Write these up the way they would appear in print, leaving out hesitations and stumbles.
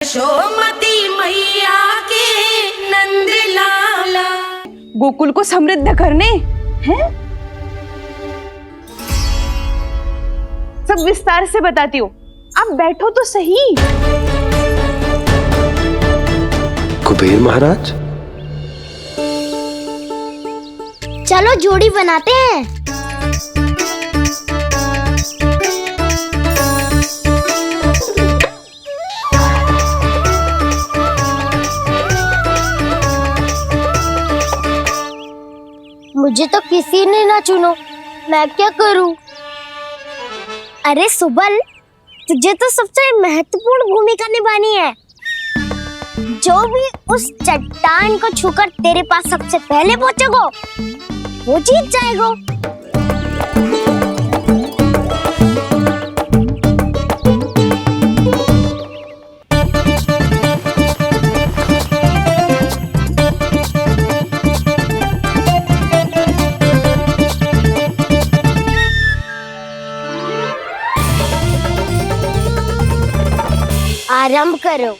यशोमती मैया के नंद लाला। गोकुल को समृद्ध करने हैं? सब विस्तार से बताती हूँ, आप बैठो तो सही। कुबेर महाराज, चलो जोड़ी बनाते हैं। मुझे तो किसी ने ना चुनो, मैं क्या करूं? अरे सुबल, तुझे तो सबसे महत्वपूर्ण भूमिका निभानी है। जो भी उस चट्टान को छूकर तेरे पास सबसे पहले पहुंचेगा, वो जीत जाएगा। आरंभ करो।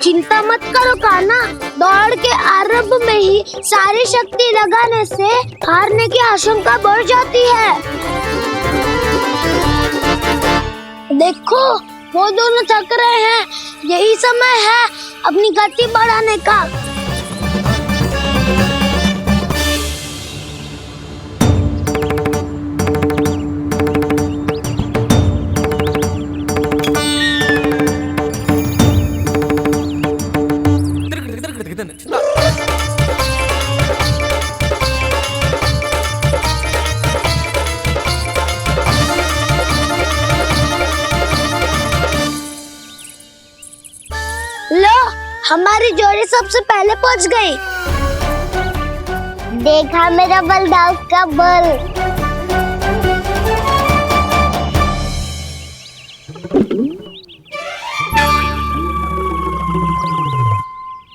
चिंता मत करो कान्हा, दौड़ के आरंभ में ही सारी शक्ति लगाने से हारने की आशंका बढ़ जाती है। देखो, वो दोनों थक रहे हैं, यही समय है अपनी गति बढ़ाने का। लो, हमारी जोड़ी सबसे पहले पहुंच गई। देखा मेरा बलदाव का बल।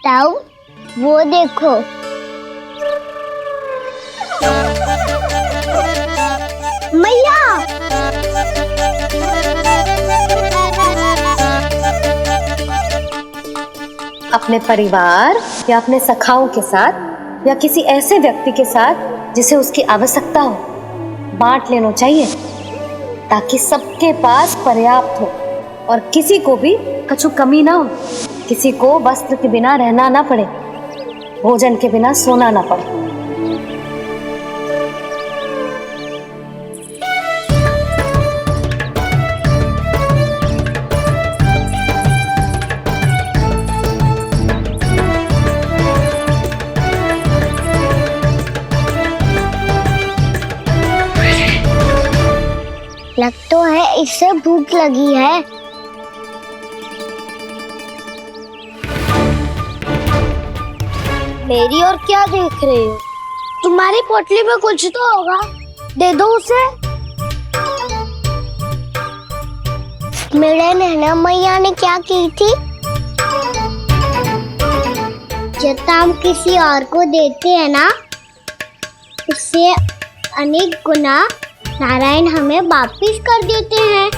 ताऊ, वो देखो। मैया, अपने परिवार या अपने सखाओं के साथ या किसी ऐसे व्यक्ति के साथ जिसे उसकी आवश्यकता हो, बांट लेना चाहिए ताकि सबके पास पर्याप्त हो और किसी को भी कछु कमी ना हो, किसी को वस्त्र के बिना रहना ना पड़े, भोजन के बिना सोना ना पड़े। लग तो है इससे भूख लगी है। मेरी और क्या देख रहे हो? तुम्हारी पोटली में कुछ तो होगा, दे दो उसे। मेरे नैना मैया ने क्या की थी? जब हम किसी और को देते हैं ना, उससे अनेक गुना नारायण हमें वापिस कर देते हैं।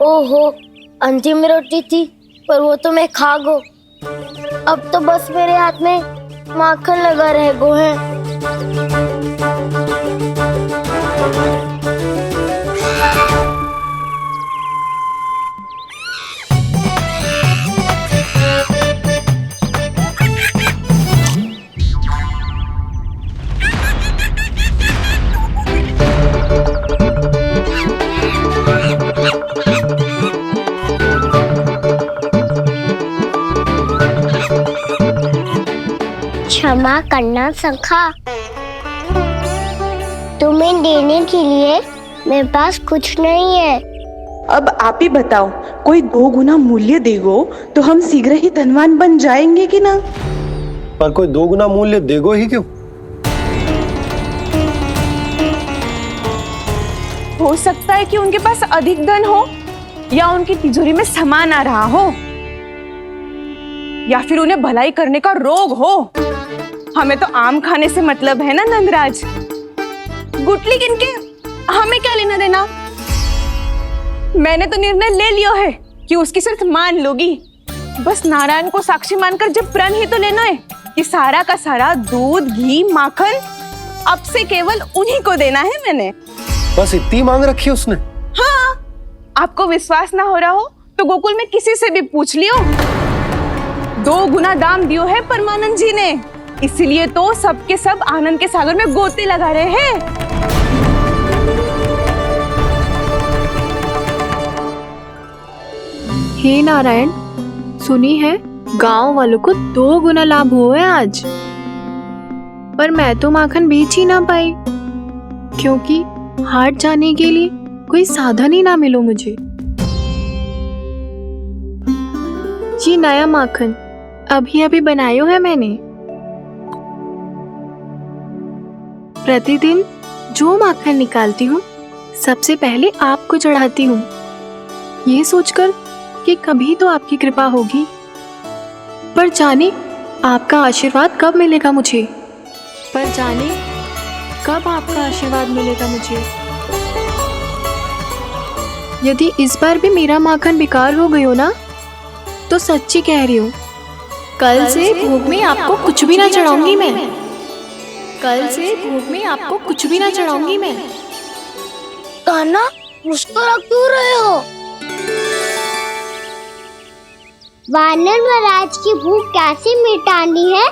ओहो, अंतिम रोटी थी, पर वो तो मैं खा गो। अब तो बस मेरे हाथ में माखन लगा रह गो है। क्षमा करना सखा। तुम्हें देने के लिए मेरे पास कुछ नहीं है। अब आप ही बताओ, कोई 2 गुना मूल्य देगो तो हम शीघ्र ही धनवान बन जाएंगे कि ना? पर कोई 2 गुना मूल्य देगो ही क्यों? हो सकता है कि उनके पास अधिक धन हो, या उनकी तिजोरी में सामान आ रहा हो, या फिर उन्हें भलाई करने का रोग हो। हमें तो आम खाने से मतलब है ना नंदराज। गुटली किनके, हमें क्या लेना देना। मैंने तो निर्णय ले लिया है कि उसकी सिर्फ मान लोगी। बस नारायण को साक्षी मानकर जब प्रण ही तो लेना है कि सारा का सारा दूध, घी, माखन अब से केवल उन्हीं को देना है मैंने। बस इतनी मांग रखी है उसने? हाँ, आपको विश्वास ना हो रहा हो तो गोकुल में किसी से भी पूछ लियो। 2 गुना दाम दियो है परमानंद जी ने, इसीलिए तो सबके सब आनंद के सागर में गोते लगा रहे हैं। हे नारायण, सुनी है गांव वालों को 2 गुना लाभ हुआ है आज। पर मैं तो माखन बेच ही ना पाई, क्योंकि हाट जाने के लिए कोई साधन ही ना मिलो मुझे। ये नया माखन अभी अभी बनायो है मैंने। प्रतिदिन जो माखन निकालती हूँ सबसे पहले आपको चढ़ाती हूँ, ये सोचकर कि कभी तो आपकी कृपा होगी। पर जाने आपका आशीर्वाद कब मिलेगा मुझे, पर जाने कब आपका आशीर्वाद मिलेगा मुझे। यदि इस बार भी मेरा माखन बेकार हो गयो ना, तो सच्ची कह रही हूँ, कल से भोग में आपको कुछ भी ना चढ़ाऊंगी मैं। कल से भोग में आपको कुछ भी ना चढ़ाऊंगी मैं। कान्हा, मुस्कुरा क्यों रहे हो? वानर महाराज की भूख कैसे मिटानी है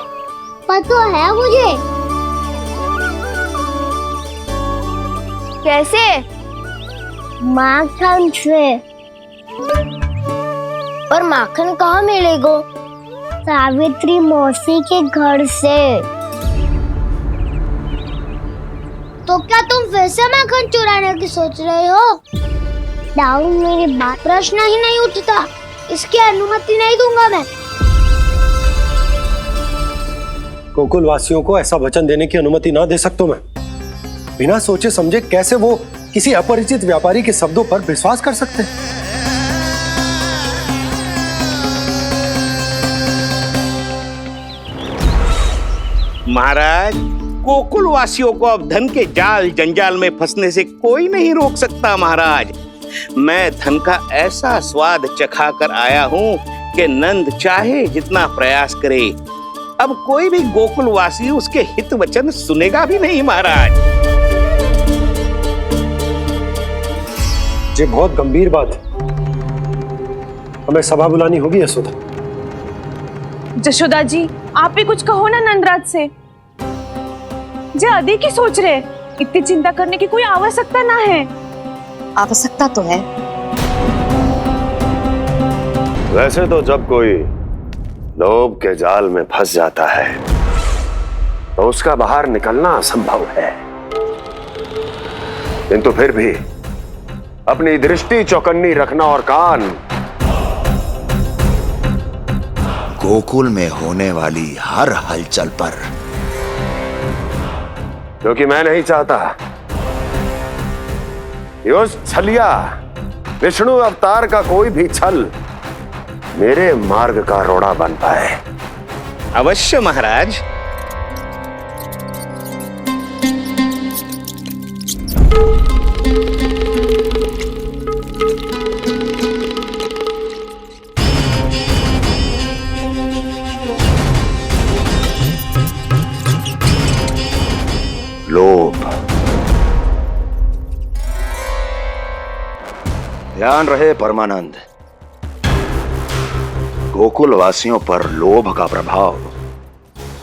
पता है मुझे। कैसे? माखन से। पर माखन कहाँ मिलेगा? सावित्री मौसी के घर से। तो क्या तुम फिर से माखन चुराने की सोच रहे हो? डाउन मेरी बात प्रश्न ही नहीं उठता, इसकी अनुमति नहीं दूंगा मैं। गोकुल वासियों को ऐसा वचन देने की अनुमति ना दे सकता मैं। बिना सोचे समझे कैसे वो किसी अपरिचित व्यापारी के शब्दों पर विश्वास कर सकते हैं? महाराज, गोकुल वासियों को अब धन के जाल जंजाल में फंसने से कोई नहीं रोक सकता। महाराज, मैं धन का ऐसा स्वाद चखा कर आया हूँ कि नंद चाहे जितना प्रयास करे, अब कोई भी गोकुल वासी उसके हित वचन सुनेगा भी नहीं। महाराज, ये बहुत गंभीर बात है, हमें सभा बुलानी होगी यशोदा। जशोदा जी, आप भी कुछ कहो ना नंदराज से। जे अधिक ही सोच रहे, इतनी चिंता करने की कोई आवश्यकता ना है। आवश्यकता तो है। वैसे तो जब कोई लोभ के जाल में फंस जाता है तो उसका बाहर निकलना असंभव है, किंतु फिर भी अपनी दृष्टि चौकन्नी रखना और कान गोकुल में होने वाली हर हलचल पर, क्योंकि मैं नहीं चाहता कि उस छलिया विष्णु अवतार का कोई भी छल मेरे मार्ग का रोड़ा बन पाए। अवश्य महाराज। लोभ। ध्यान रहे परमानंद, गोकुल वासियों पर लोभ का प्रभाव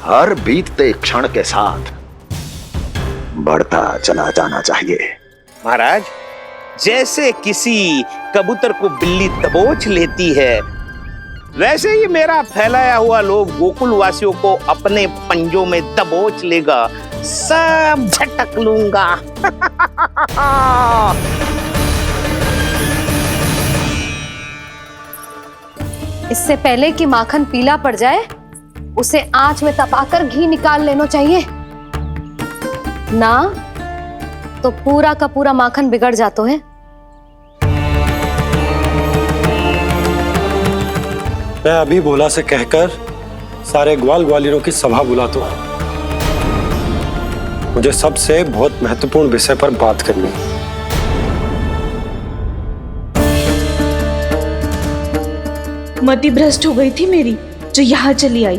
हर बीतते क्षण के साथ बढ़ता चला जाना चाहिए। महाराज, जैसे किसी कबूतर को बिल्ली दबोच लेती है, वैसे ही मेरा फैलाया हुआ लोभ गोकुल वासियों को अपने पंजों में दबोच लेगा, सब झटक लूंगा। इससे पहले कि माखन पीला पड़ जाए, उसे आंच में तपाकर घी निकाल लेना चाहिए ना, तो पूरा का पूरा माखन बिगड़ जाता है। मैं अभी भोला से कहकर सारे ग्वाल ग्वालियरों की सभा बुलाता हूं। मुझे सबसे बहुत महत्वपूर्ण विषय पर बात करनी है। मति भ्रष्ट हो गई थी मेरी, जो यहाँ चली आई।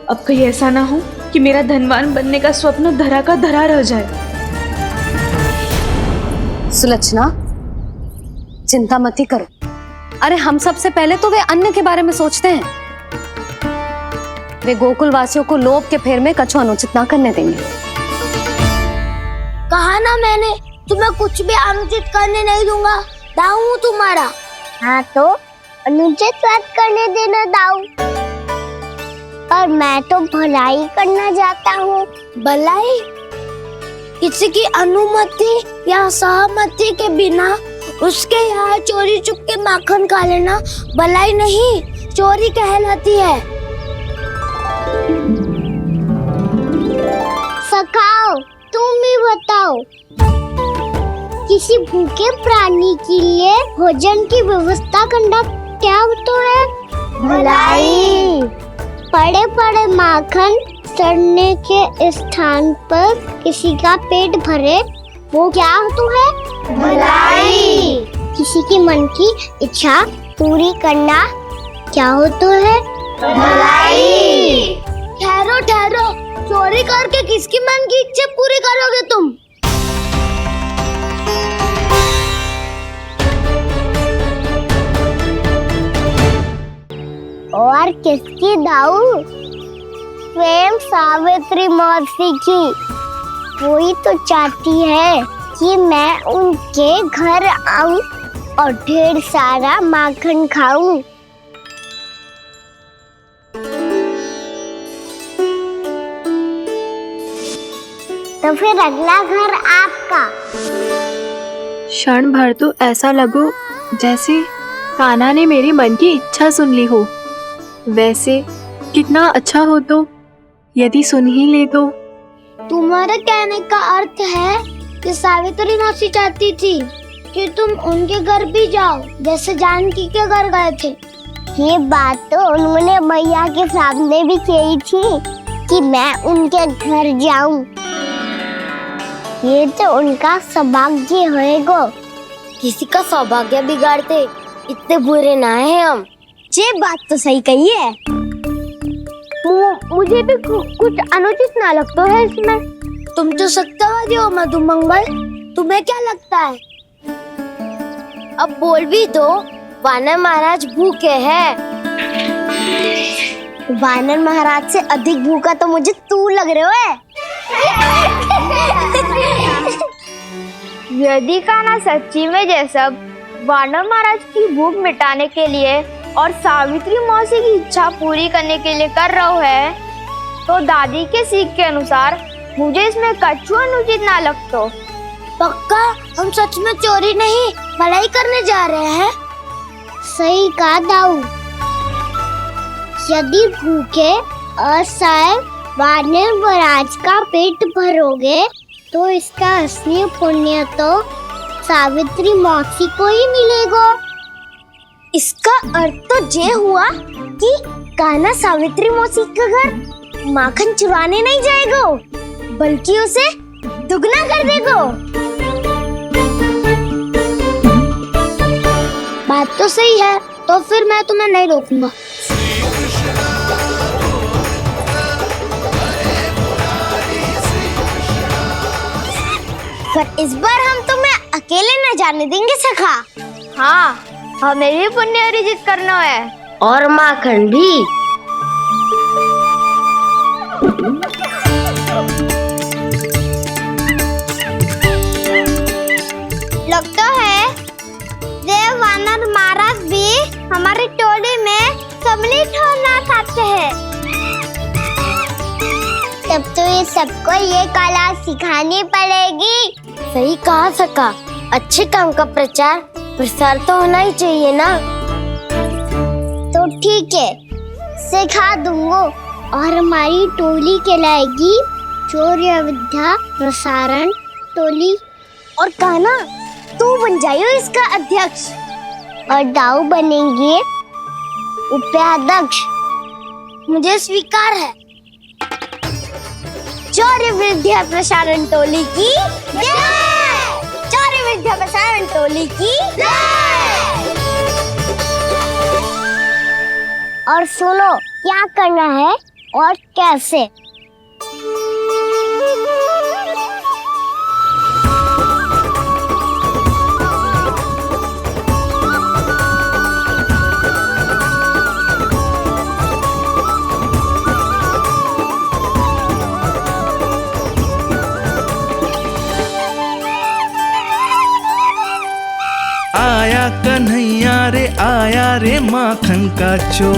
अब कहीं ऐसा ना हो कि मेरा धनवान बनने का स्वप्न धरा का धरा रह जाए। सुलक्षणा, चिंता मत ही करो। अरे हम सबसे पहले तो वे अन्न के बारे में सोचते हैं। वे गोकुल वासियों को लोभ के फेर में कछु अनुचित ना करने देंगे। कहा ना मैंने, तुम्हें कुछ भी अनुचित करने नहीं दूंगा। दाऊ हूँ तुम्हारा। हाँ तो अनुचित बात करने देना दाऊ। पर मैं तो भलाई करना चाहता हूँ। भलाई? किसी की अनुमति या सहमति के बिना उसके यहाँ चोरी चुप के माखन खा लेना भलाई नहीं, चोरी कहलाती है। सखाओ, तुम ही बताओ, किसी भूखे प्राणी के लिए भोजन की व्यवस्था करना क्या तो है? भलाई। पड़े पड़े माखन सड़ने के स्थान पर किसी का पेट भरे, वो क्या तो है? भलाई। किसी के मन की इच्छा पूरी करना क्या हो तो है? भलाई। ठहरो ठहरो, चोरी करके किसकी मन की इच्छा पूरी करोगे तुम? और किसकी दाऊ? स्वयं सावित्री मौसी की। वही तो चाहती है कि मैं उनके घर आऊं और ढेर सारा माखन खाऊं। तो फिर अगला घर आपका। क्षण भर तो ऐसा लगो जैसे कान्हा ने मेरे मन की इच्छा सुन ली हो। वैसे कितना अच्छा हो तो यदि सुन ही ले तो। तुम्हारे कहने का अर्थ है कि सावित्री मौसी चाहती थी कि तुम उनके घर भी जाओ, जैसे जानकी के घर गए थे। ये बात तो उन्होंने मैया के सामने भी कही थी कि मैं उनके घर जाऊं। ये तो उनका सौभाग्य होएगा। किसी का सौभाग्य बिगाड़ते इतने बुरे ना है हम। ये बात तो सही कही है। मुझे भी कुछ अनुचित ना लगता है इसमें। तुम तो सत्यवादी हो मधुमंगल, तुम्हें क्या लगता है? अब बोल भी दो, वानर महाराज भूखे हैं। वानर महाराज से अधिक भूखा तो मुझे तू लग रहे हो। यदि कान्हा सच्ची में जैसा वानर महाराज की भूख मिटाने के लिए और सावित्री मौसी की इच्छा पूरी करने के लिए कर रहा है, तो दादी के सीख के अनुसार मुझे इसमें कछु अनुचित ना लगता। पक्का हम सच में चोरी नहीं भलाई करने जा रहे हैं। सही कहा दाऊ। यदि भूखे असहाय वानर महाराज का पेट भरोगे तो इसका असली पुण्य तो सावित्री मौसी को ही मिलेगा। इसका अर्थ तो ये हुआ कि कान्हा सावित्री मौसी का घर माखन चुराने नहीं जाएगा, बल्कि उसे दुगना कर देगा। बात तो सही है, तो फिर मैं तुम्हें नहीं रोकूंगा। पर इस बार हम तुम्हें अकेले न जाने देंगे सखा। हाँ, हमें भी पुण्य अर्जित करना है और माखन भी। लगता है देव वानर महाराज भी हमारी टोली में ऑमलेट होना खाते हैं। तब तो ये सबको ये कला सिखानी पड़ेगी। सही कहा सका, अच्छे काम का प्रचार प्रसार तो होना ही चाहिए ना। तो ठीक है, सिखा दूंगा और हमारी टोली कहलाएगी शौर्य विद्या प्रसारण टोली। और कान्हा तू बन जाइयो इसका अध्यक्ष और दाऊ बनेंगे उपाध्यक्ष। मुझे स्वीकार है। शौर्य विद्या प्रसारण टोली की जय! शौर्य विद्या प्रसारण टोली की जय! और सुनो क्या करना है और कैसे। आया कन्हैया रे आया रे माखन का चोर,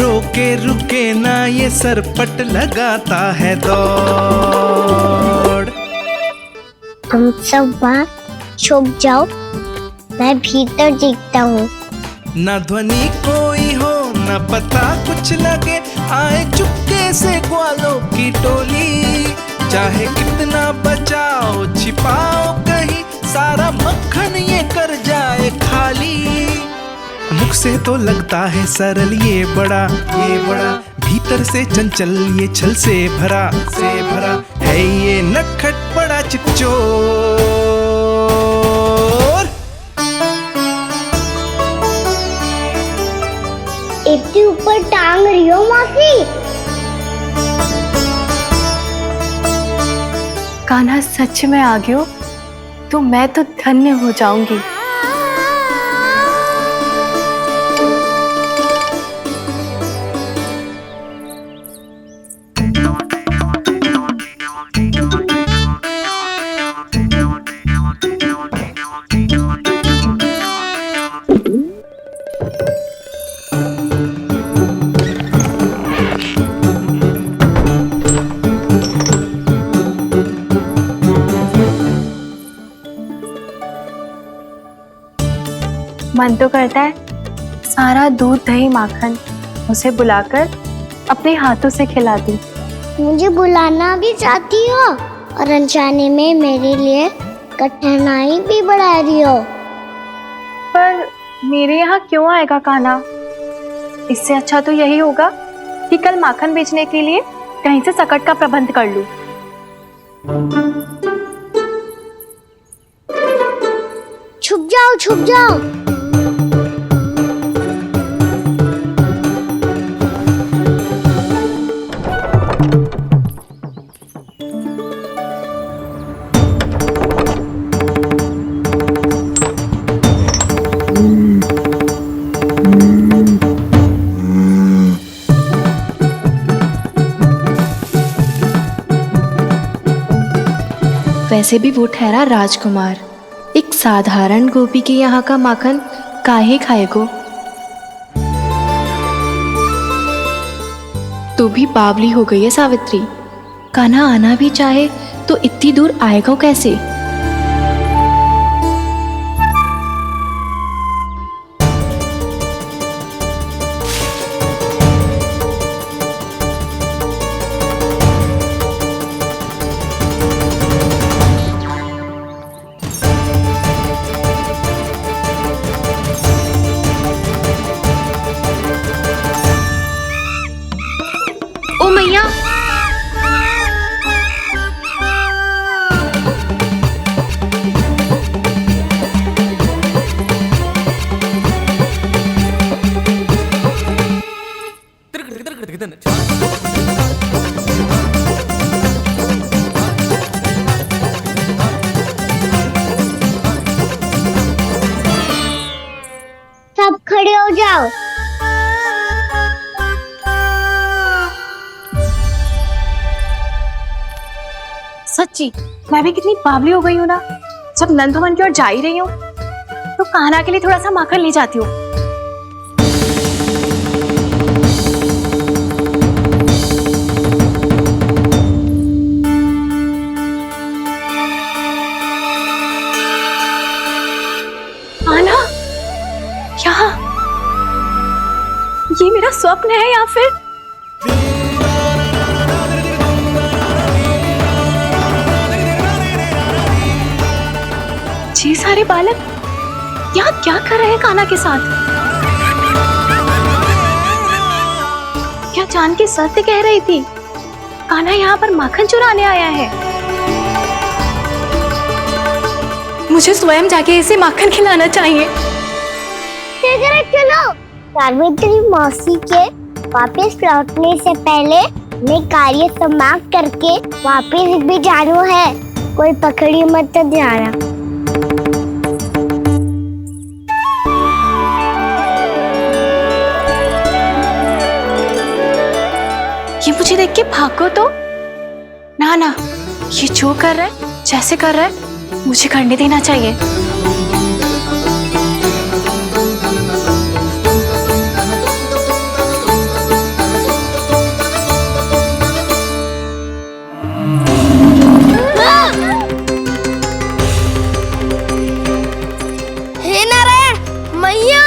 रोके रुके ना ये सरपट लगाता है दौड़। तुम सब वहाँ छुप जाओ, मैं भीतर देखता हूँ। ना ध्वनि कोई हो ना पता कुछ लगे, आए चुपके से ग्वालों की टोली। चाहे कितना बचाओ छिपाओ कहीं, सारा मक्खन ये कर जाए खाली। मुख से तो लगता है सरल ये बड़ा भीतर से चंचल ये छल से भरा है ये नटखट बड़ा चिच्चोर। इतनी ऊपर टांग रही हो मासी। कान्हा सच में आ गयो तो मैं तो धन्य हो जाऊंगी। मन तो करता है सारा दूध दही माखन उसे बुलाकर अपने हाथों से खिला दूं। मुझे बुलाना भी चाहती हो और अनजाने में मेरे लिए कठिनाई भी बढ़ा रही हो। पर मेरे यहाँ क्यों आएगा कान्हा? इससे अच्छा तो यही होगा कि कल माखन बेचने के लिए कहीं से सकट का प्रबंध कर लूं। छुप जाओ छुप जाओ। वैसे भी वो ठहरा राजकुमार, एक साधारण गोपी के यहाँ का माखन काहे खाएगो। तो भी बावली हो गई है सावित्री। कान्हा आना भी चाहे तो इतनी दूर आएगा कैसे? मैया सब खड़े हो जाओ। सच्ची मैं भी कितनी बावली हो गई हूँ ना। जब नंदवन की ओर जा ही रही हूँ तो कान्हा के लिए थोड़ा सा माखन ले जाती हूँ। कान्हा, यहाँ ये मेरा स्वप्न है या फिर ये सारे बालक यहाँ क्या कर रहे हैं कान्हा के साथ? क्या जानकी सत्य कह रही थी? कान्हा यहाँ पर माखन चुराने आया है। मुझे स्वयं जाके इसे माखन खिलाना चाहिए। चलो, सावित्री मौसी के वापस लौटने से पहले मैं कार्य समाप्त करके वापस भी जाना है। कोई पकड़ी मत जाना। ये मुझे देख के भागो तो ना ना, ये जो कर रहा है, जैसे कर रहा है, मुझे करने देना चाहिए। हे नारायण मैया,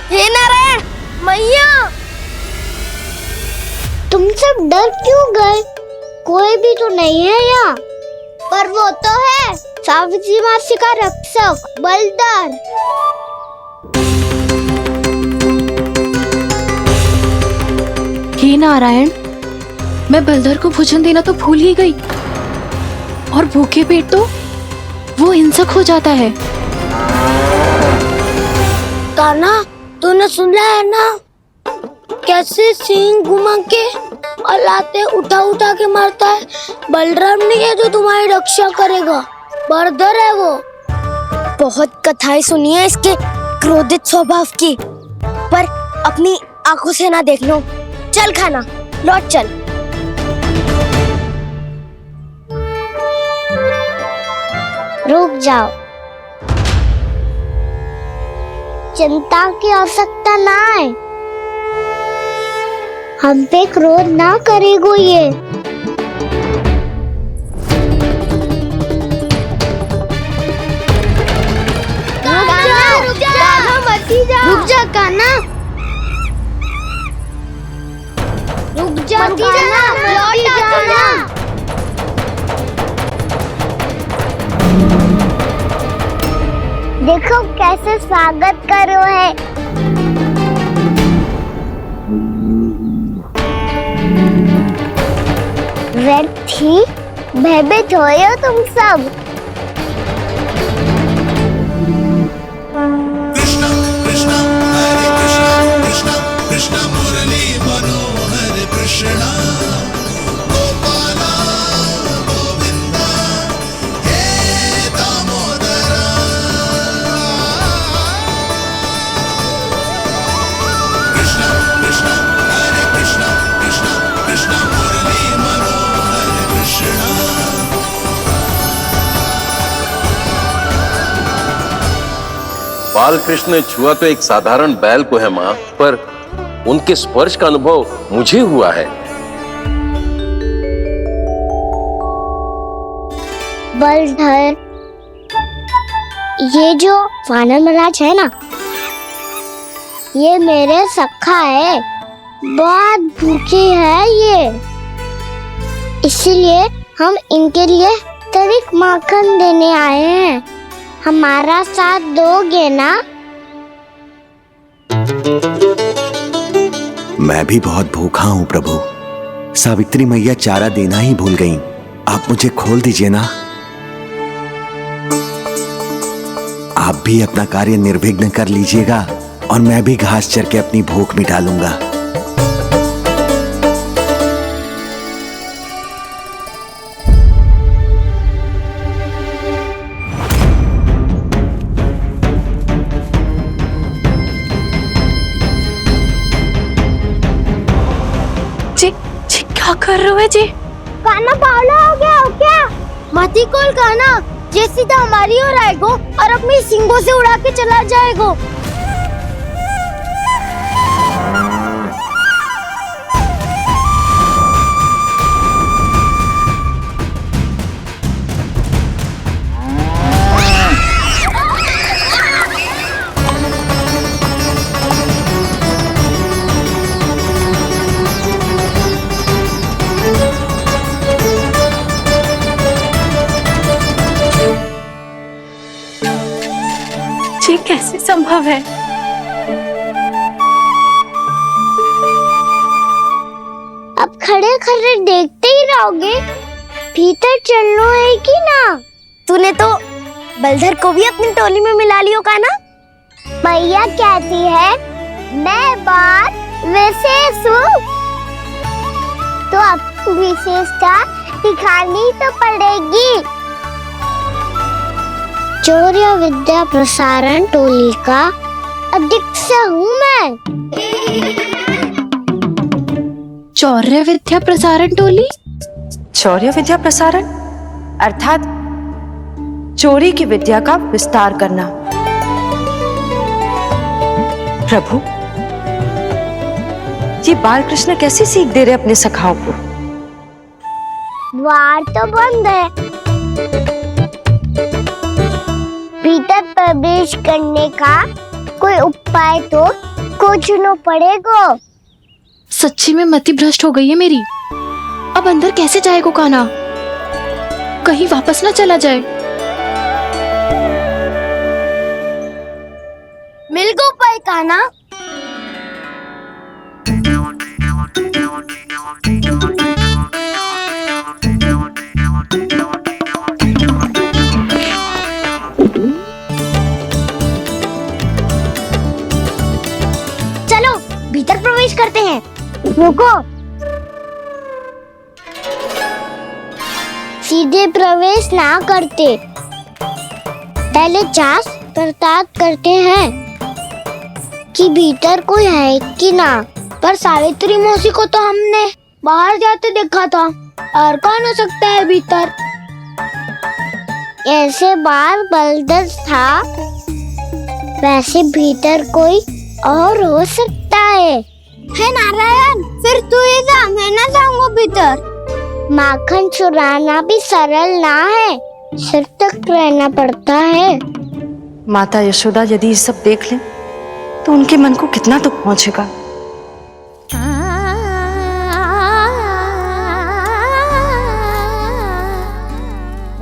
हे नारायण मैया, तुम सब डर क्यों गए? कोई भी तो नहीं है यहाँ। पर वो तो है सावित्री मासी का रक्षक बलदार। हे नारायण, मैं बलदर को भोजन देना तो भूल ही गई, और भूखे पेट तो वो हिंसक हो जाता है। कान्हा, तूने सुना है ना कैसे सींग घुमा के और लाते उठा उठा के मारता है? बलराम नहीं है जो तुम्हारी रक्षा करेगा, बलदर है वो। बहुत कथाएं सुनी है इसके क्रोधित स्वभाव की, पर अपनी आंखों से ना देख लो। चल खाना, लौट चल। रुक जाओ, चिंता की आवश्यकता ना है। हम पे क्रोध ना करेगो ये। रुक जा कान्हा, रुक जा कान्हा, लौट जाना। देखो कैसे स्वागत करो है। व्यर्थ ही भयभीत हो तुम सब। बाल कृष्ण ने छुआ तो एक साधारण बैल को है मां, पर उनके स्पर्श का अनुभव मुझे हुआ है। बलधर, ये जो वानर महाराज है ना, ये मेरे सखा है। बहुत भूखे है ये, इसीलिए हम इनके लिए तरीक माखन देने आए हैं। हमारा साथ दोगे ना? मैं भी बहुत भूखा हूँ प्रभु। सावित्री मैया चारा देना ही भूल गईं। आप मुझे खोल दीजिए ना। आप भी अपना कार्य निर्विघ्न कर लीजिएगा और मैं भी घास चर के अपनी भूख मिटा लूंगा। जी क्या कर रहे हो जी? काना पावला हो गया हो क्या? मती कोल काना, जे सीधा हमारी ओर आएगो और अपनी सींगों से उड़ा के चला जाएगो। ये कैसे संभव है? अब खड़े खड़े देखते ही रहोगे? भीतर चलना है कि ना? तूने तो बलधर को भी अपनी टोली में मिला लियो का ना? भैया कहती है मैं बात विशेष हूँ, तो अब विशेषता दिखानी तो पड़ेगी। चौर्य विद्या प्रसारण टोली का अध्यक्ष हूँ मैं। चौर्य विद्या प्रसारण टोली? चौर्य विद्या प्रसारण अर्थात चोरी की विद्या का विस्तार करना। प्रभु, ये बाल कृष्ण कैसी सीख दे रहे अपने सखाओं को? द्वार तो बंद है, भीतर प्रवेश करने का कोई उपाय तो खोजना पड़ेगा। सच्ची में मति भ्रष्ट हो गई है मेरी। अब अंदर कैसे जाएगा काना? कहीं वापस ना चला जाए। मिल गो उपाय काना। चलो भीतर प्रवेश करते हैं। रुको, सीधे प्रवेश ना करते, पहले जांच पड़ताल करते हैं कि भीतर कोई है कि ना। पर सावित्री मौसी को तो हमने बाहर जाते देखा था, और कौन हो सकता है भीतर? ऐसे बार बलदर था, वैसे भीतर कोई और हो सकता है नारायण? फिर तू ही जा, मैं ना जाऊंगा भीतर। माखन चुराना भी सरल ना है, सिर तक रहना पड़ता है। माता यशोदा यदि ये सब देख लें तो उनके मन को कितना दुख पहुंचेगा।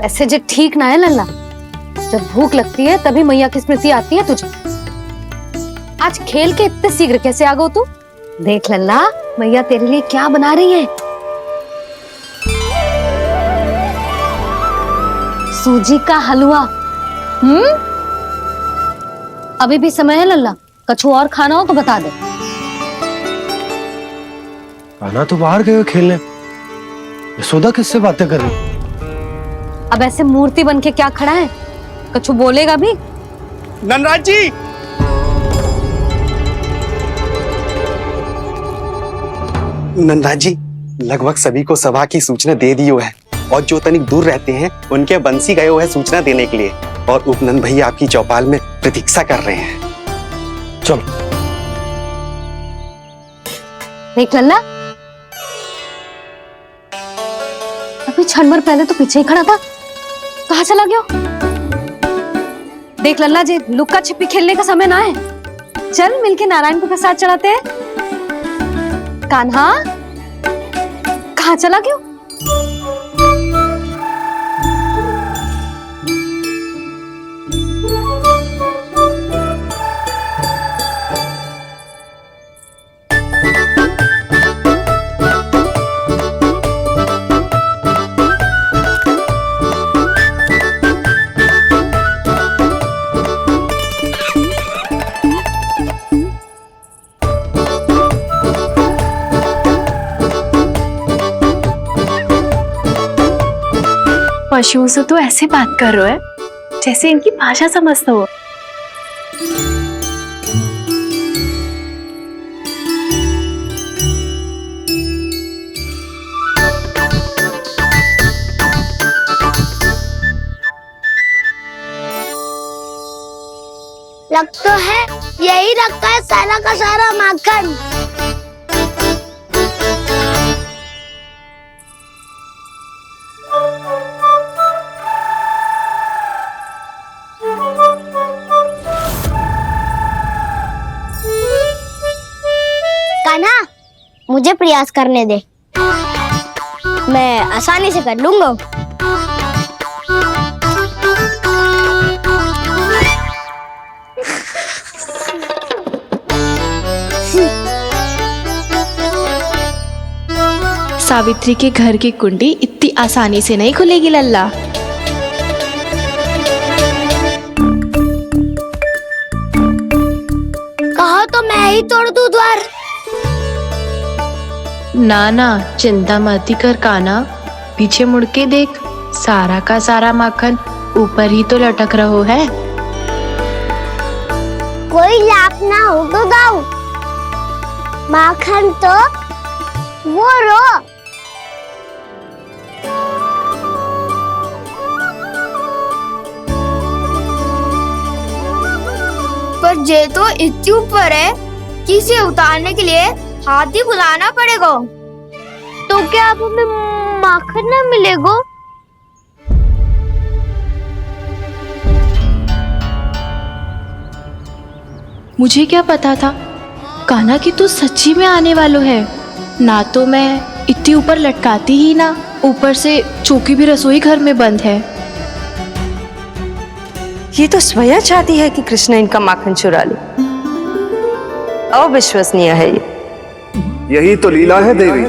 ऐसे जो ठीक ना है लल्ला, जब भूख लगती है तभी मैया की स्मृति आती है तुझे। आज खेल के इतने शीघ्र कैसे आ गो तू? देख लल्ला, मैया तेरे लिए क्या बना रही है। सूजी का हलवा। अभी भी समय है लल्ला, कछु और खाना हो तो बता दे। कान्हा तो बाहर गए खेलने, यशोदा किससे बातें कर रही? अब ऐसे मूर्ति बन के क्या खड़ा है? कछु बोलेगा भी? नंदराज जी, नंदराज जी, लगभग सभी को सभा की सूचना दे दी है, और जो तनिक दूर रहते हैं उनके बंसी गए हुए सूचना देने के लिए, और उपनंद भैया आपकी चौपाल में प्रतीक्षा कर रहे हैं। चलो। देख लल्ला, अभी क्षण भर पहले तो पीछे ही खड़ा था, कहाँ चला गया? देख लल्ला जी, लुक्का छिपी खेलने का समय ना है। चल मिलके नारायण को प्रसाद चढ़ाते हैं। कान्हा, कहाँ चला गया? पशुओं से तो ऐसे बात कर रहे हो जैसे इनकी भाषा समझता हो। लग तो है यही रखा है सारा का सारा माखन। कान्हा, मुझे प्रयास करने दे, मैं आसानी से कर लूंगा। सावित्री के घर की कुंडी इतनी आसानी से नहीं खुलेगी लल्ला। कहा तो मैं ही तोड़ दूं द्वार। ना ना, चिंता मत कर कान्हा, पीछे मुड़ के देख, सारा का सारा माखन ऊपर ही तो लटक रहो है। कोई लाभ ना हो तो दाऊ, माखन तो वो रो। पर जे तो इतनी ऊपर है कि इसे उतारने के लिए हाथी बुलाना पड़ेगा। तो क्या अब हमें माखन ना मिलेगा? मुझे क्या पता था कान्हा कि तू सच्ची में आने वालो है। ना तो मैं इतनी ऊपर लटकाती ही ना, ऊपर से चौकी भी रसोई घर में बंद है। ये तो स्वयं चाहती है कि कृष्ण इनका माखन चुरा ले। अविश्वसनीय है ये। यही तो लीला है देवी,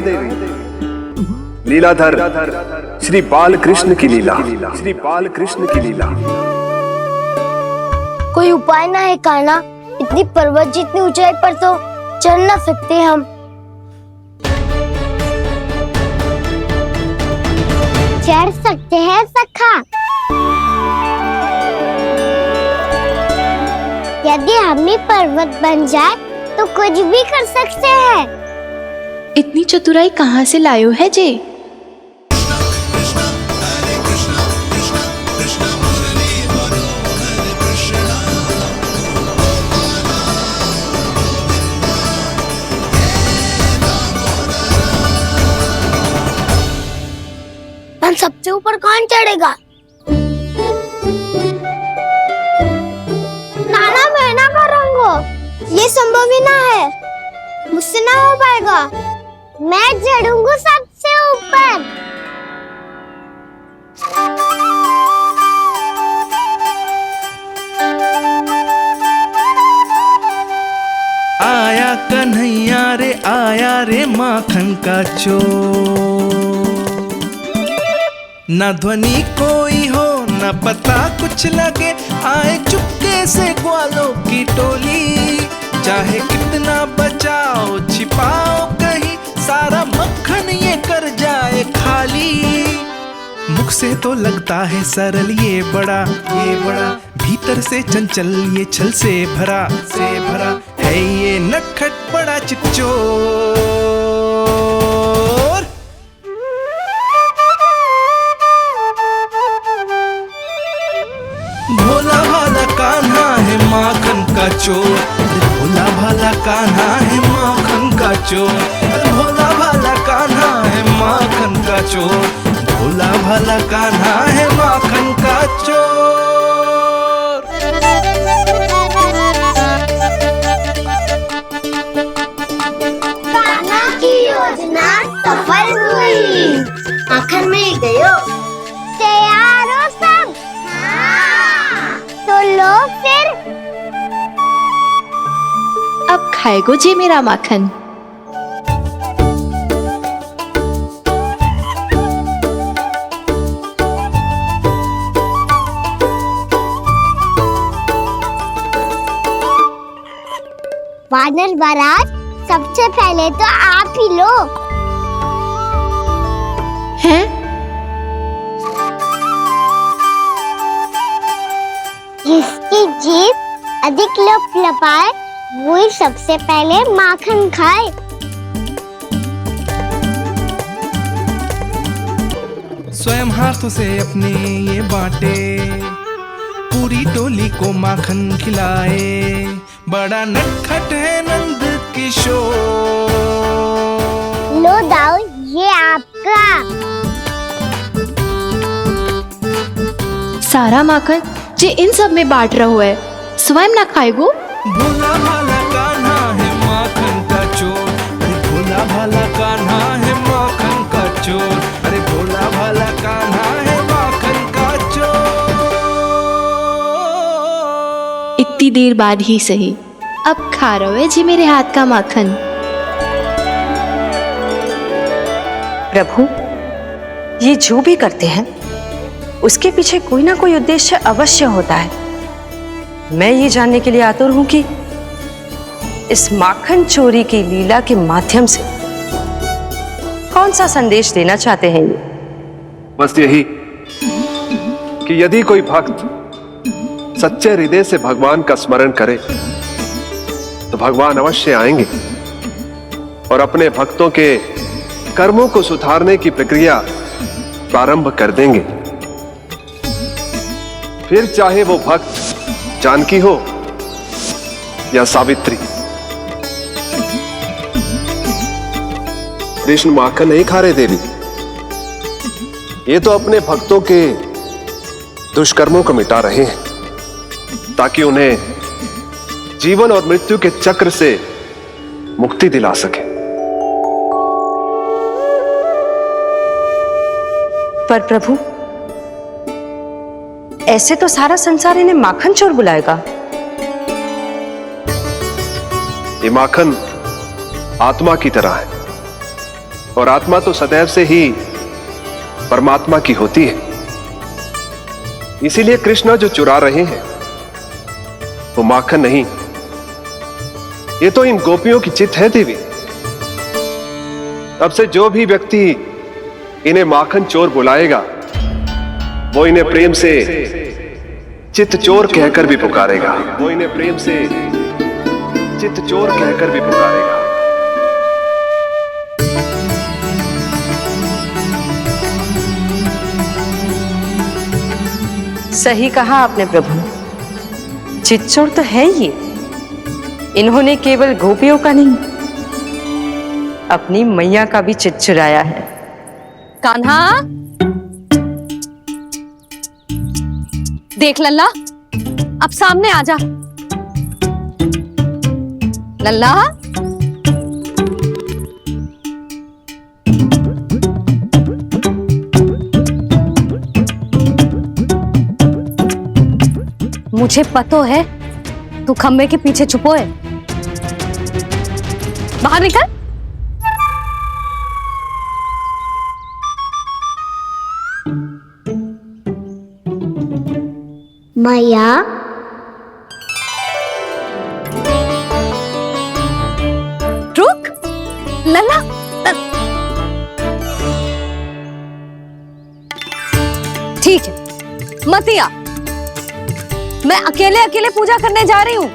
लीलाधर श्री बाल कृष्ण की लीला, श्री बाल कृष्ण की लीला। कोई उपाय ना है कान्हा? इतनी पर्वत जितनी ऊंचाई पर तो चढ़ ना सकते हम। चढ़ सकते हैं सखा, यदि हम ही पर्वत बन जाए तो कुछ भी कर सकते हैं। इतनी चतुराई कहाँ से लायो है जे? हम सबसे ऊपर कौन चढ़ेगा? नाना मैं ना करूँगा, ये संभव ही ना है, मुझसे ना हो पाएगा। मैं चढ़ूंगा सबसे ऊपर। आया कन्हैया रे आया रे माखन का चोर। न ध्वनि कोई हो न पता कुछ लगे, आए चुपके से ग्वालों की टोली। चाहे कितना बचाओ छिपाओ कहीं, सारा मक्खन ये कर जाए खाली। मुख से तो लगता है सरल ये बड़ा भीतर से चंचल ये छल से भरा है ये नटखट बड़ा चिच्चोर। भोला भाला कान्हा है माखन का चोर, भोला भाला कान्हा है माखन का चोर, भोला भाला कान्हा है माखन का चोर, भोला भाला कान्हा है माखन का चोर। कान्हा की योजना सफल हुई, माखन मिल गयो। तैयार हो सब? तो लो फिर। अब खाएगो जे मेरा माखन। वानर महाराज, सबसे पहले तो आप ही लो। हैं? जिसकी जीभ अधिक लपलपाए वही सबसे पहले माखन खाए। स्वयं हाथों से अपने ये बांटे, पूरी टोली को माखन खिलाए। बड़ा नटखट है नंद किशोर। लो दाऊ, ये आपका। सारा माखन जे इन सब में बांट रहो है, स्वयं ना खाएगो। भोला भाला कान्हा है माखन का चोर। अरे भोला भाला कान्हा है माखन का चोर। अरे भोला भाला कान्हा है माखन का चोर। इतनी देर बाद ही सही, अब खा रहे हो जी मेरे हाथ का माखन। प्रभु, ये जो भी करते हैं उसके पीछे कोई ना कोई उद्देश्य अवश्य होता है। मैं ये जानने के लिए आतुर हूं कि इस माखन चोरी की लीला के माध्यम से कौन सा संदेश देना चाहते हैं ये। बस यही कि यदि कोई भक्त सच्चे हृदय से भगवान का स्मरण करे तो भगवान अवश्य आएंगे और अपने भक्तों के कर्मों को सुधारने की प्रक्रिया प्रारंभ कर देंगे। फिर चाहे वो भक्त जानकी हो या सावित्री। कृष्ण माखन नहीं खा रहे देवी, ये तो अपने भक्तों के दुष्कर्मों को मिटा रहे हैं ताकि उन्हें जीवन और मृत्यु के चक्र से मुक्ति दिला सके। पर प्रभु, ऐसे तो सारा संसार इन्हें माखन चोर बुलाएगा। ये माखन आत्मा की तरह है और आत्मा तो सदैव से ही परमात्मा की होती है। इसीलिए कृष्ण जो चुरा रहे हैं वो माखन नहीं, ये तो इन गोपियों की चित्त है देवी। तब से जो भी व्यक्ति इन्हें माखन चोर बुलाएगा वो इन्हें प्रेम से चित्त चोर कहकर भी पुकारेगा। वो इन्हें प्रेम से चित्त चोर कहकर भी पुकारेगा। सही कहा आपने प्रभु, चित्त चोर तो है ये। इन्होंने केवल गोपियों का नहीं, अपनी मैया का भी चित्त चुराया है। कान्हा, देख लल्ला, अब सामने आ जा। लल्ला, मुझे पतो है तू खम्बे के पीछे छुपो है। बाहर निकल। मैया, रुक लल्ला, ठीक है मत आ, मैं अकेले अकेले पूजा करने जा रही हूँ।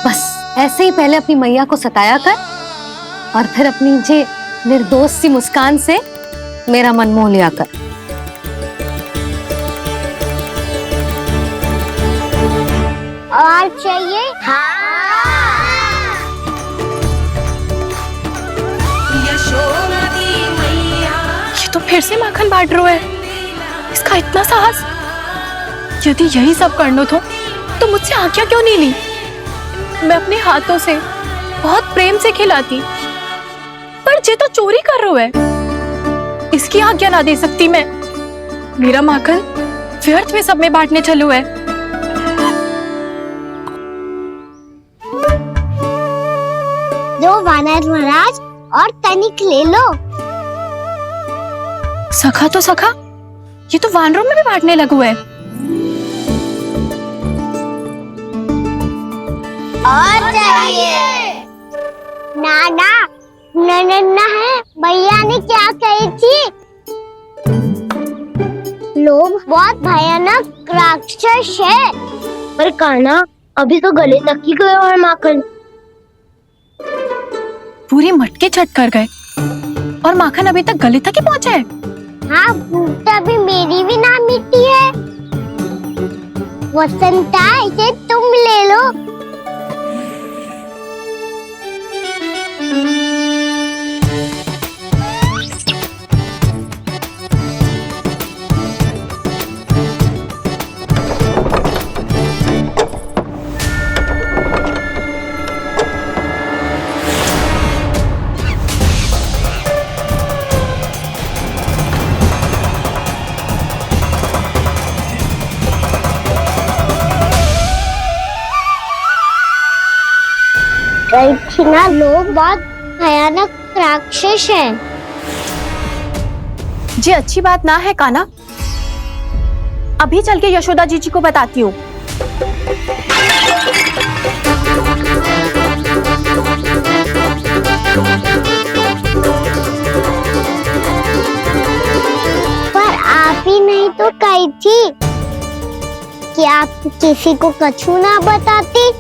बस ऐसे ही पहले अपनी मैया को सताया कर और फिर अपनी जे निर्दोष सी मुस्कान से मेरा मन मोह लिया कर। और चाहिए? ये तो फिर से माखन बांट रहा है। इसका इतना साहस। यदि यही सब करना तो मुझसे आज्ञा क्यों नहीं ली? मैं अपने हाथों से बहुत प्रेम से खिलाती, पर जे तो चोरी कर रहा है, इसकी आज्ञा ना दे सकती मैं। मेरा माखन व्यर्थ में सब में बांटने चलू है। दो वानर महाराज और तनिक ले लो। सखा तो सखा, ये तो वानरों में भी बांटने लगू है। और चाहिए? नाना, नन्ना है, भैया ने क्या कही थी? लोभ बहुत भयानक राक्षस है। पर कान्हा, अभी तो गले तक ही गया है माखन। पूरी मटके छट कर गए और माखन अभी तक गले तक ही पहुंचा है। हाँ, भूख तो अभी मेरी भी ना मिटी है। वसंता, इसे तुम ले लो। ना लोग बहुत भयानक राक्षस हैं। जी अच्छी बात ना है कान्हा, अभी चल के यशोदा जी को बताती हूँ। पर आप ही नहीं तो कही थी कि आप किसी को कछु ना बताती,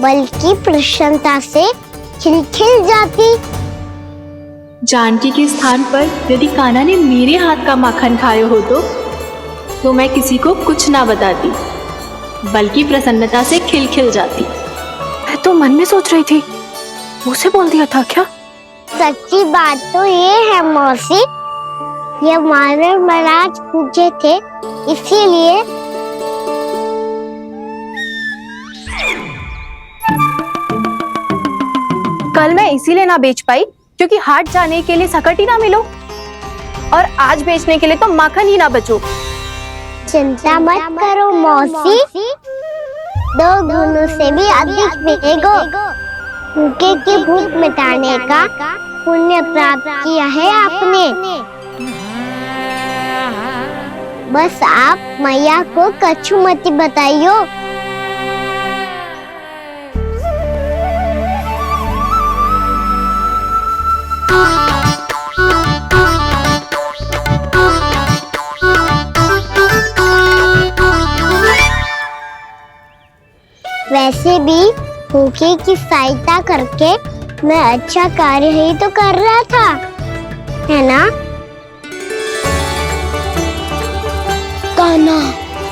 बल्कि प्रसन्नता से खिलखिल जाती। जानकी के स्थान पर यदि कान्हा ने मेरे हाथ का माखन खाया हो तो मैं किसी को कुछ ना बताती, बल्कि प्रसन्नता से खिलखिल जाती। मैं तो मन में सोच रही थी, मुझसे बोल दिया था क्या? सच्ची बात तो ये है मौसी, ये मानव महाराज पूछे थे, इसीलिए कल मैं इसीलिए ना बेच पाई क्योंकि हाट जाने के लिए सकट ही ना मिलो, और आज बेचने के लिए तो माखन ही ना बचो। चिंता मत करो मौसी, 2 गुणों से भी अधिक मिलेगा। भूखे की भूख मिटाने का पुण्य प्राप्त किया है आपने। बस आप मैया को कछु मत बताइयो। वैसे भी भूखे की सहायता करके मैं अच्छा कार्य ही तो कर रहा था, है ना? कान्हा,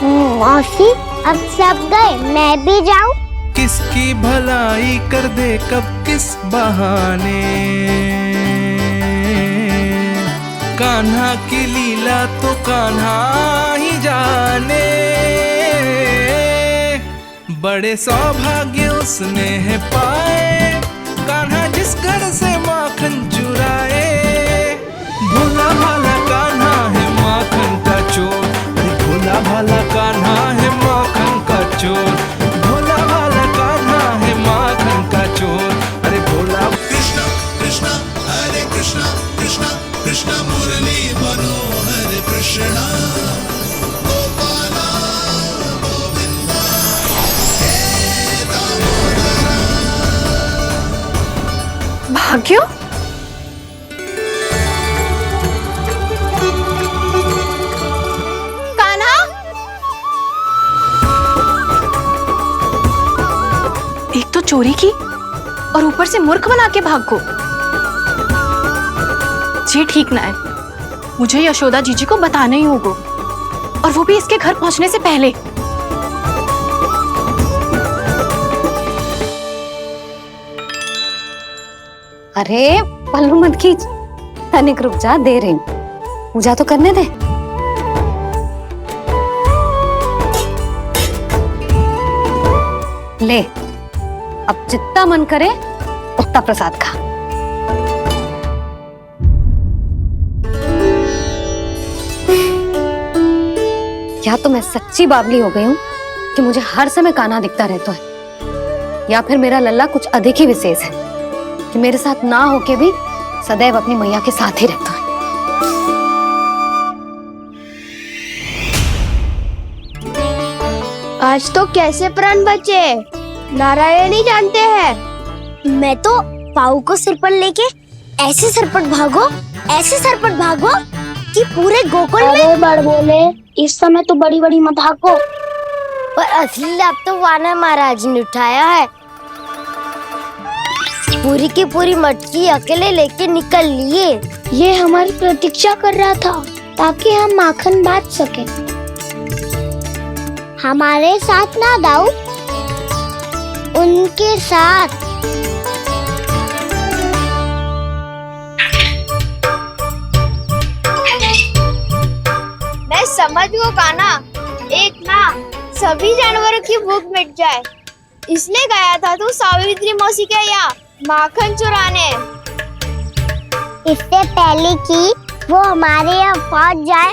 मौसी अब सब गए, मैं भी जाऊं? किसकी भलाई कर दे कब किस बहाने, कान्हा की लीला तो कान्हा ही जाने। बड़े सौभाग्य उसने है पाए, कान्हा जिस घर से माखन चुराए। भोला भाला कान्हा है माखन का चोर, भोला भाला कान्हा है माखन का चोर, भोला भाला कान्हा है माखन का चोर। अरे भोला कृष्णा कृष्णा हरे कृष्णा कृष्णा कृष्णा मुरली मनोहर कृष्णा भाग्य। कान्हा, एक तो चोरी की और ऊपर से मूर्ख बना के भाग को। ये ठीक ना है, मुझे यशोदा जीजी को बताना ही होगा, और वो भी इसके घर पहुंचने से पहले। अरे पल्लू मत खींच, तनिक रुक जा, दे रही हूं, पूजा तो करने दे। ले, अब जितना मन करे उतना प्रसाद खा। या तो मैं सच्ची बावली हो गई हूँ कि मुझे हर समय कान्हा दिखता रहता है, या फिर मेरा लल्ला कुछ अधिक ही विशेष है कि मेरे साथ ना होके भी सदैव अपनी मैया के साथ ही रहता है। आज तो कैसे प्राण बचे नारायण ही जानते हैं। मैं तो पाऊ को सिर पर लेके ऐसे सरपट भागो, ऐसे सरपट भागो कि पूरे गोकुल में। बड़ बोले, इस समय तो बड़ी बड़ी मत हाको। पर असली लाभ तो वानर महाराज ने उठाया है। पूरी की पूरी मटकी अकेले लेके निकल लिए। ये हमारी प्रतीक्षा कर रहा था ताकि हम माखन बांट सके। हमारे साथ ना दाऊ, उनके साथ। मैं समझ गया कान्हा, एक ना सभी जानवरों की भूख मिट जाए इसलिए गया था तू सावित्री मौसी के यहाँ माखन चुराने। इससे पहले कि वो हमारे यहाँ पहुँच जाए,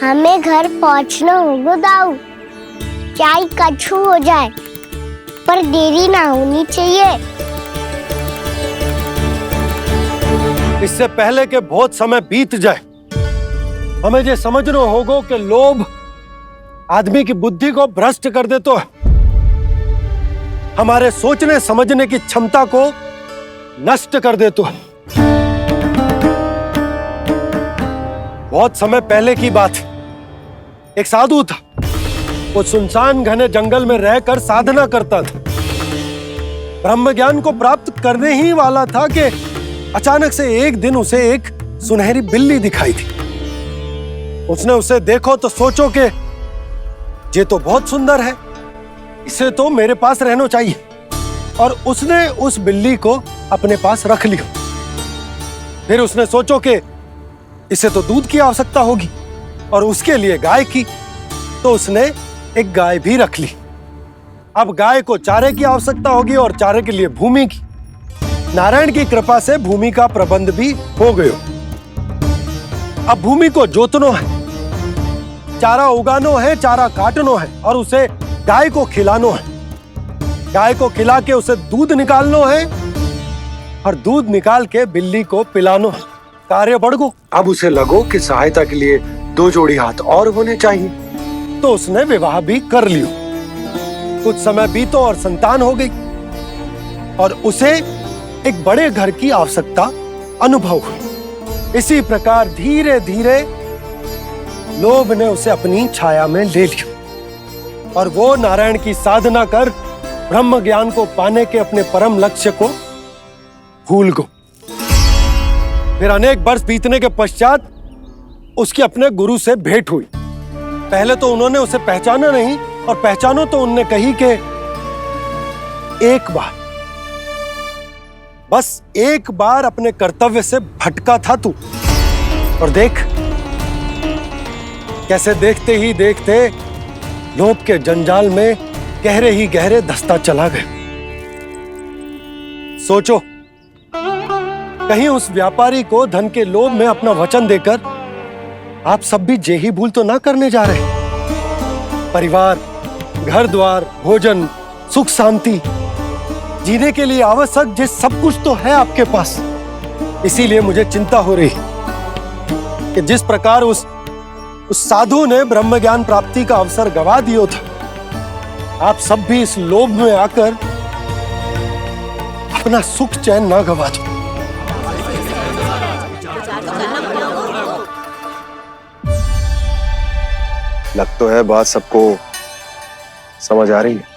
हमें घर पहुँचना होगा दाऊ। चाहे कछु हो जाए पर देरी ना होनी चाहिए। इससे पहले कि बहुत समय बीत जाए, हमें ये समझना होगा कि लोभ आदमी की बुद्धि को भ्रष्ट कर देता है, हमारे सोचने समझने की क्षमता को नष्ट कर देता है। बहुत समय पहले की बात, एक साधु था। वो सुनसान घने जंगल में रहकर साधना करता था। ब्रह्म ज्ञान को प्राप्त करने ही वाला था कि अचानक से एक दिन उसे एक सुनहरी बिल्ली दिखाई थी। उसने उसे देखो तो सोचो कि ये तो बहुत सुंदर है, इसे तो मेरे पास रहना चाहिए। और उसने उस बिल्ली को अपने पास रख लिया। फिर उसने सोचो कि इसे तो दूध की आवश्यकता होगी और उसके लिए गाय की, तो उसने एक गाय भी रख ली। अब गाय को चारे की आवश्यकता होगी और चारे के लिए भूमि की। नारायण की कृपा से भूमि का प्रबंध भी हो गयो। अब भूमि को जोतनो है, चारा उगानो है, चारा काटनो है और उसे गाय को खिलानो है। गाय को खिला के उसे दूध निकालनो है और दूध निकाल के बिल्ली को पिलानो है। कार्य बढ़ गो। अब उसे लगो कि सहायता के लिए 2 जोड़ी हाथ और होने चाहिए, तो उसने विवाह भी कर लियो। कुछ समय बीतो और संतान हो गई और उसे एक बड़े घर की आवश्यकता अनुभव हुई। इसी प्रकार धीरे धीरे लोभ ने उसे अपनी छाया में ले लिया और वो नारायण की साधना कर ब्रह्म ज्ञान को पाने के अपने परम लक्ष्य को भूल गो। फिर अनेक वर्ष बीतने के पश्चात उसकी अपने गुरु से भेंट हुई। पहले तो उन्होंने उसे पहचाना नहीं और पहचानो तो उनने कही कि एक बार, बस एक बार अपने कर्तव्य से भटका था तू, और देख कैसे देखते ही देखते लोभ के जंजाल में गहरे ही गहरे धंसता चला गया। सोचो, कहीं उस व्यापारी को धन के लोभ में अपना वचन देकर आप सब भी जे ही भूल तो ना करने जा रहे। परिवार, घर द्वार, भोजन, सुख शांति, जीने के लिए आवश्यक जिस सब कुछ तो है आपके पास। इसीलिए मुझे चिंता हो रही कि जिस प्रकार उस साधु ने ब्रह्म ज्ञान प्राप्ति का अवसर गवा दिया था, आप सब भी इस लोभ में आकर अपना सुख चैन ना गवा दो। लग तो है बात सबको समझ आ रही है।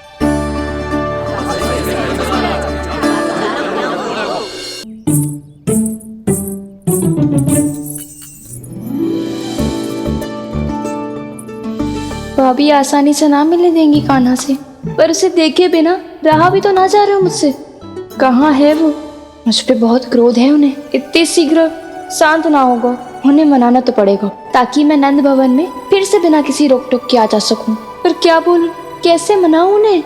भाभी आसानी से ना मिलने देंगी कान्हा से, पर उसे देखे बिना रहा भी तो ना जा रहे हो मुझसे। कहाँ है वो? मुझ पे बहुत क्रोध है उन्हें। इतने शीघ्र शांत ना होगा, उन्हें मनाना तो पड़ेगा ताकि मैं नंद भवन में फिर से बिना किसी रोक टोक के आ जा सकूं। पर क्या बोलूं, कैसे मनाऊं उन्हें?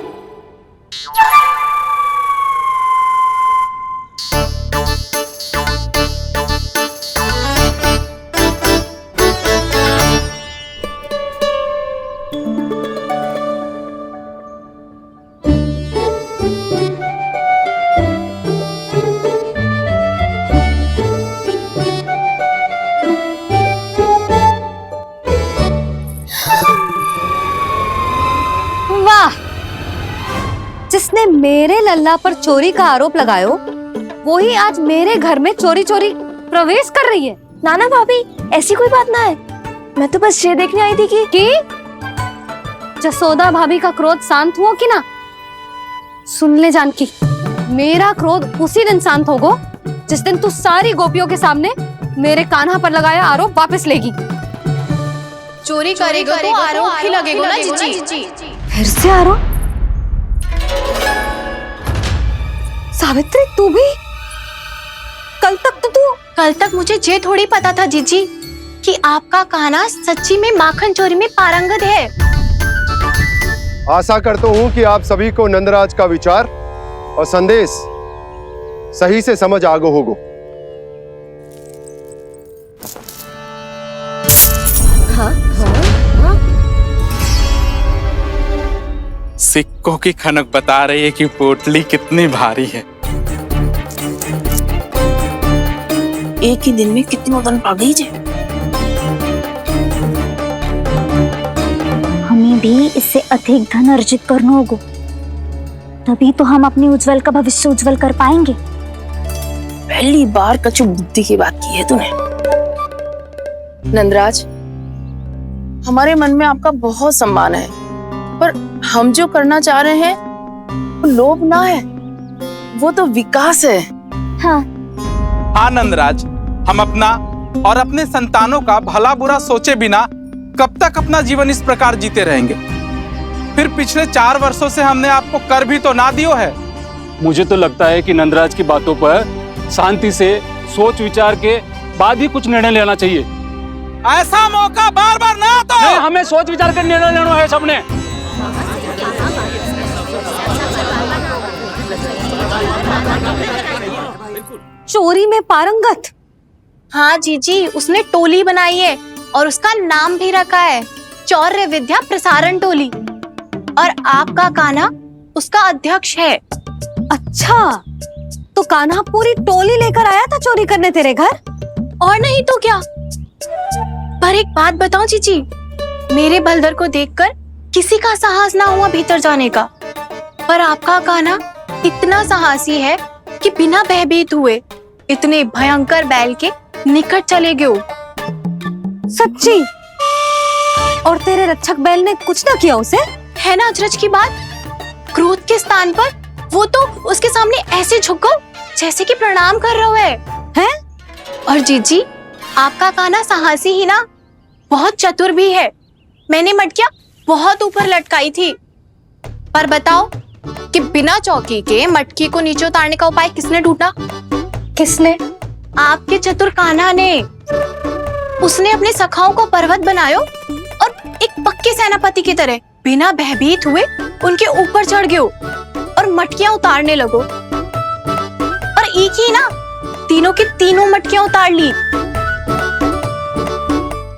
जिसने मेरे लल्ला पर चोरी का आरोप लगायो, वो ही आज मेरे घर में चोरी चोरी प्रवेश कर रही है। नाना भाभी, ऐसी कोई बात ना है। मैं तो बस ये देखने आई थी कि जसोदा भाभी का क्रोध शांत हुआ कि ना? सुन ले जानकी, मेरा क्रोध उसी दिन शांत होगा जिस दिन तू सारी गोपियों के सामने मेरे कान्हा पर लगाया आरोप वापस लेगी। चोरी करेगा तो आरोप ही लगेगा ना जीजी। फिर से आरोप? सावित्री तू भी? कल तक मुझे ये थोड़ी पता था जीजी कि आपका कान्हा सच्ची में माखन चोरी में पारंगत है। आशा करता हूं कि आप सभी को नंदराज का विचार और संदेश सही से समझ आगो होगो। सिक्कों की खनक बता रही है कि पोटली कितनी भारी है। एक ही दिन में कितनों धन पा गई जे। हमें भी इससे अधिक धन अर्जित करना होगा, तभी तो हम अपने उज्जवल का भविष्य उज्जवल कर पाएंगे। पहली बार कछु बुद्धि की बात की है तूने। नंदराज, हमारे मन में आपका बहुत सम्मान है, पर हम जो करना चाह रहे हैं वो लोभ ना है, वो तो विकास है। हाँ नंदराज, हम अपना और अपने संतानों का भला बुरा सोचे बिना कब तक अपना जीवन इस प्रकार जीते रहेंगे? फिर पिछले 4 वर्षों से हमने आपको कर भी तो ना दियो है। मुझे तो लगता है कि नंदराज की बातों पर शांति से सोच विचार के बाद ही कुछ निर्णय लेना चाहिए। ऐसा मौका बार बार ना तो नहीं, हमें सोच विचार कर निर्णय लेना है सबने। चोरी में पारंगत? हाँ जीजी, उसने टोली बनाई है और उसका नाम भी रखा है चौर्य विद्या प्रसारण टोली, और आपका कान्हा उसका अध्यक्ष है। अच्छा, तो कान्हा पूरी टोली लेकर आया था चोरी करने तेरे घर? और नहीं तो क्या। पर एक बात बताऊं जीजी, मेरे बलदर को देखकर किसी का साहस ना हुआ भीतर जाने का, पर आपका कान्हा इतना साहसी है कि बिना भयभीत हुए इतने भयंकर बैल के निकट चले गए। सच्ची? और तेरे रक्षक बैल ने कुछ ना किया उसे? है ना अचरज की बात। क्रोध के स्थान पर वो तो उसके सामने ऐसे झुको जैसे कि प्रणाम कर रहा है? और जीजी, आपका कान्हा साहसी ही ना, बहुत चतुर भी है। मैंने मटकियां बहुत ऊपर लटकाई थी, पर बताओ कि बिना चौकी के मटकी को नीचे उतारने का उपाय किसने ढूंढा? किसने? आपके चतुर कान्हा ने। उसने अपने सखाओं को पर्वत बनायो और एक पक्के सेनापति की तरह बिना भयभीत हुए उनके ऊपर चढ़ गयो और मटकियां उतारने लगो, और एक ही ना, तीनों की तीनों मटकियां उतार ली।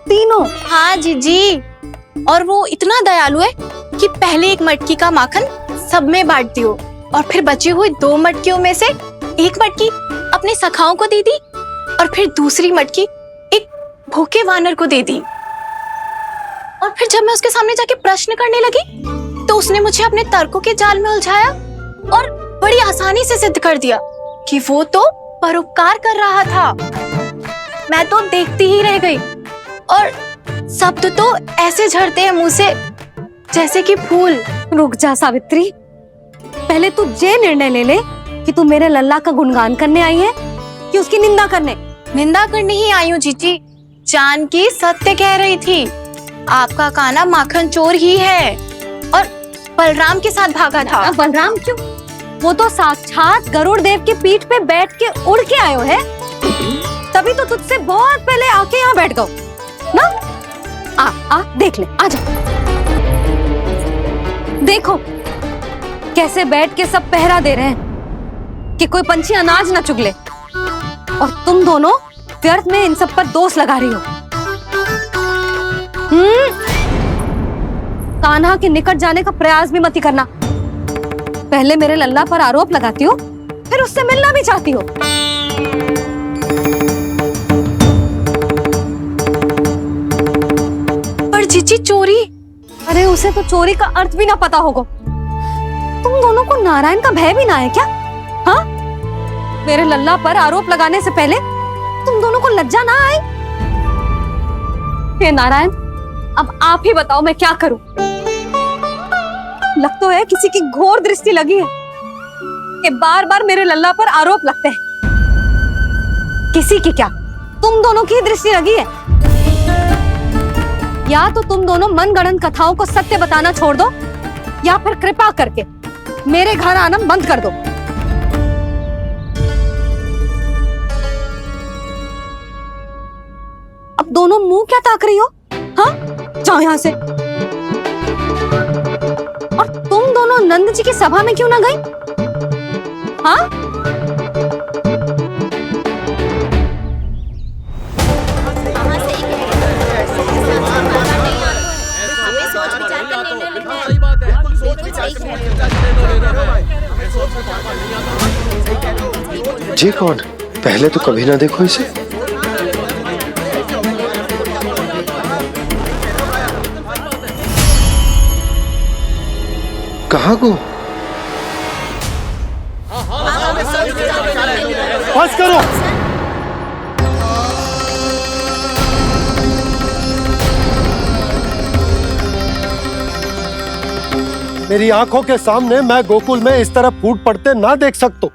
तीनों? हाँ जीजी, और वो इतना दयालु है कि पहले एक मटकी का माखन सब में बांट दियो, और फिर बची हुई 2 मटकियों में से एक मटकी अपने सखाओं को दे दी, और फिर दूसरी मटकी एक भूखे वानर को दे दी। और फिर जब मैं उसके सामने जाके प्रश्न करने लगी तो उसने मुझे अपने तर्कों के जाल में उलझाया और बड़ी आसानी से सिद्ध कर दिया कि वो तो परोपकार कर रहा था। मैं तो देखती ही रह गई, और शब्द तो ऐसे झड़ते हैं मुंह से जैसे कि फूल। रुक जा सावित्री, पहले तू ये निर्णय ले ले कि तू मेरे लल्ला का गुणगान करने आई है कि उसकी निंदा करने? निंदा करने ही आई हूँ जीजी। जानकी सत्य कह रही थी, आपका कान्हा माखन चोर ही है और बलराम के साथ भागा था। बलराम क्यों? वो तो साक्षात गरुड़ देव की पीठ पे बैठ के उड़ के आयो है, तभी तो तुझसे बहुत पहले आके यहाँ बैठ गओ ना। आ देख ले, आजा। देखो कैसे बैठ के सब पहरा दे रहे हैं कि कोई पंछी अनाज ना चुगले, और तुम दोनों व्यर्थ में इन सब पर दोष लगा रही हो। कान्हा के निकट जाने का प्रयास भी मत ही करना। पहले मेरे लल्ला पर आरोप लगाती हो, फिर उससे मिलना भी चाहती हो। पर जीजी चोरी? अरे उसे तो चोरी का अर्थ भी ना पता होगा। तुम दोनों को नारायण का भय भी ना है क्या? हाँ, मेरे लल्ला पर आरोप लगाने से पहले तुम दोनों को लज्जा ना आई? हे नारायण, अब आप ही बताओ मैं क्या करूं? लग तो है किसी की घोर दृष्टि लगी है कि बार बार मेरे लल्ला पर आरोप लगते हैं। किसी की क्या, तुम दोनों की दृष्टि लगी है। या तो तुम दोनों मनगढ़ंत कथाओं को सत्य बताना छोड़ दो, या फिर कृपा करके मेरे घर आना बंद कर दो। अब दोनों मुंह क्या ताक रही हो? हाँ, जाओ यहां से। और तुम दोनों नंद जी की सभा में क्यों ना गई? हाँ? जी कौन? पहले तो कभी ना देखो इसे। कहाँ को? बस करो। मेरी आंखों के सामने मैं गोकुल में इस तरह फूट पड़ते ना देख सकता।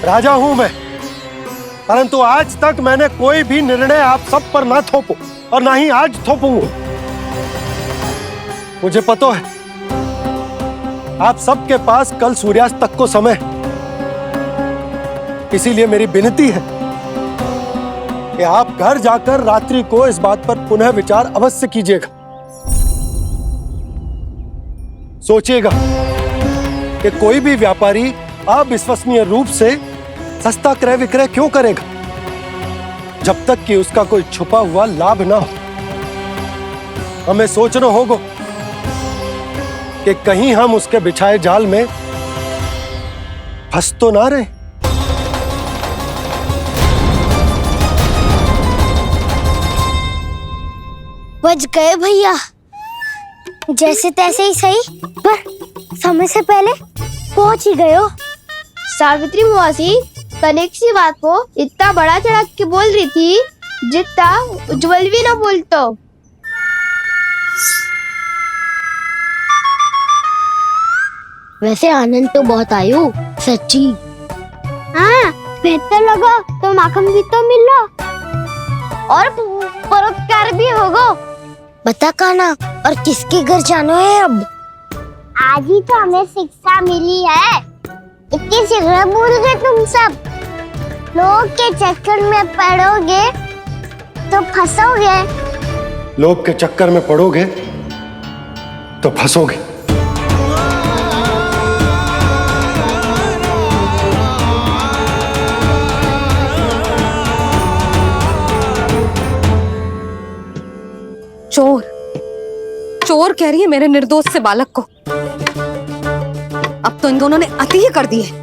राजा हूं मैं, परंतु आज तक मैंने कोई भी निर्णय आप सब पर ना थोपो और ना ही आज थोपूंगा। मुझे पता है आप सबके पास कल सूर्यास्त तक को समय, इसीलिए मेरी विनती है कि आप घर जाकर रात्रि को इस बात पर पुनः विचार अवश्य कीजिएगा। सोचिएगा कि कोई भी व्यापारी अविश्वसनीय रूप से सस्ता क्रय विक्रय क्यों करेगा जब तक कि उसका कोई छुपा हुआ लाभ ना हो। हमें सोचना होगा कि कहीं हम उसके बिछाए जाल में फंस तो ना रहे। बच गए भैया, जैसे तैसे ही सही, पर समय से पहले पहुंच ही गए हो। सावित्री मौसी कनेक सी बात को इतना बड़ा चढ़ा के बोल रही थी जितना उज्जवल भी ना बोलतो। वैसे आनंद तो बहुत आयु, सच्ची। हाँ, बेहतर लगा तो माखन भी तो मिल रहा और परोपकार भी होगा। बता काना, और किसके घर जाना है अब? आज ही तो हमें शिक्षा मिली है, इतनी शीघ्र भूल गए तुम सब। लोग के चक्कर में पड़ोगे तो फंसोगे। लोग के चक्कर में पड़ोगे तो फंसोगे। चोर, चोर कह रही है मेरे निर्दोष से बालक को। अब तो इन दोनों ने अति ही कर दी है।